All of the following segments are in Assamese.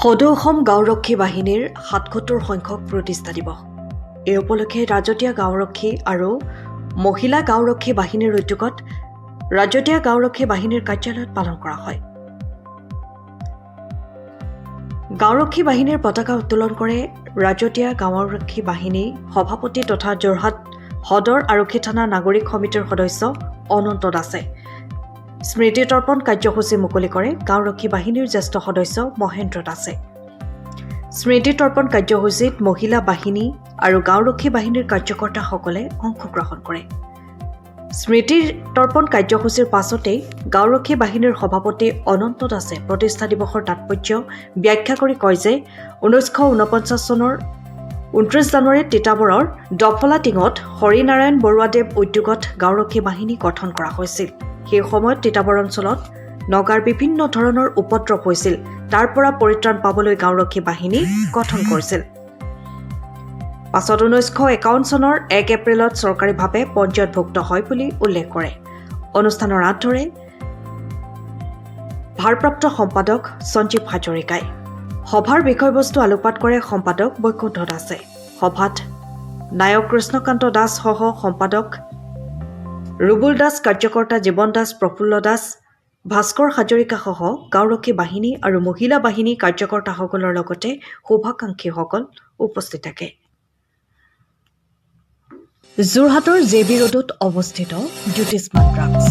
সদৌ অসম গাঁওৰক্ষী বাহিনীৰ ৭৭ সংখ্যক প্ৰতিষ্ঠা দিৱস। এই উপলক্ষে ৰাজতীয়া গাঁওৰক্ষী আৰু মহিলা গাঁওৰক্ষী বাহিনীৰ উদ্যোগত ৰাজতীয়া গাঁওৰক্ষী বাহিনীৰ কাৰ্যালয়ত পালন কৰা হয়। গাঁওৰক্ষী বাহিনীৰ পতাকা উত্তোলন কৰে ৰাজতীয়া গাঁওৰক্ষী বাহিনী সভাপতি তথা যোৰহাট সদৰ আৰক্ষী থানা নাগৰিক সমিতিৰ সদস্য অনন্ত দাসে। স্মৃতি তৰ্পণ কাৰ্যসূচী মুকলি কৰে গাঁওৰক্ষী বাহিনীৰ জ্যেষ্ঠ সদস্য মহেন্দ্ৰ দাসে। স্মৃতি তৰ্পণ কাৰ্যসূচীত মহিলা বাহিনী আৰু গাঁওৰক্ষী বাহিনীৰ কাৰ্যকৰ্তাসকলে অংশগ্ৰহণ কৰে। স্মৃতি তৰ্পণ কাৰ্যসূচীৰ পাছতেই গাঁওৰক্ষী বাহিনীৰ সভাপতি অনন্ত দাসে প্ৰতিষ্ঠা দিৱসৰ তাৎপৰ্য ব্যাখ্যা কৰি কয় যে 1949 চনৰ 29 জানুৱাৰীত তিতাবৰৰ ডফলা টিঙত হৰিনাৰায়ণ বৰুৱাদেৱ উদ্যোগত গাঁওৰক্ষী বাহিনী গঠন কৰা হৈছিল। সেই সময়ত তিতাবৰ অঞ্চলত নগাৰ বিভিন্ন ধৰণৰ উপদ্ৰৱ হৈছিল। তাৰ পৰা পৰিত্ৰাণ পাবলৈ গাঁওৰক্ষী বাহিনী গঠন কৰিছিল। পাছত 1951 চনৰ 1 এপ্ৰিলত চৰকাৰীভাৱে পঞ্জীয়নভুক্ত হয় বুলি উল্লেখ কৰে। অনুষ্ঠানৰ আঁত ধৰে ভাৰপ্ৰাপ্ত সম্পাদক সঞ্জীৱ হাজৰিকাই। সভাৰ বিষয়বস্তু আলোকপাত কৰে সম্পাদক বৈকুণ্ঠ দাসে। সভাত নায়ক কৃষ্ণকান্ত দাস সহ সম্পাদক ৰুবুল দাস, কাৰ্যকৰ্তা জীৱন দাস, প্ৰফুল্ল দাস, ভাস্কৰ হাজৰিকাসহ গাঁওৰক্ষী বাহিনী আৰু মহিলা বাহিনী কাৰ্যকৰ্তাসকলৰ লগতে শুভাকাংক্ষীসকল উপস্থিত থাকে। যোৰহাটৰ জেবি ৰোডত অৱস্থিত জ্যোতিষ্মান ড্ৰাগছ।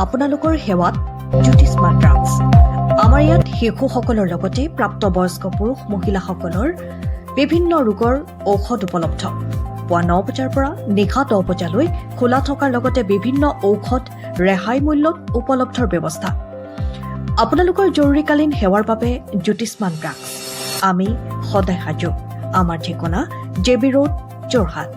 আপোনালোকৰ সেৱাত জ্যোতিষ্মান ড্ৰাগছ। আমাৰ ইয়াত শিশুসকলৰ লগতে প্ৰাপ্তবয়স্ক পুৰুষ মহিলাসকলৰ বিভিন্ন ৰোগৰ ঔষধ উপলব্ধ। পুৱা 9 বজাৰ পৰা নিশা 10 বজালৈ খোলা থকাৰ লগতে বিভিন্ন ঔষধ ৰেহাই মূল্যত উপলব্ধৰ ব্যৱস্থা। আপোনালোকৰ জৰুৰীকালীন সেৱাৰ বাবে জ্যোতিষ্মান ড্ৰাগছ। আমি সদায় সাজু। আমাৰ ঠিকনা জেবি ৰোড, যোৰহাট।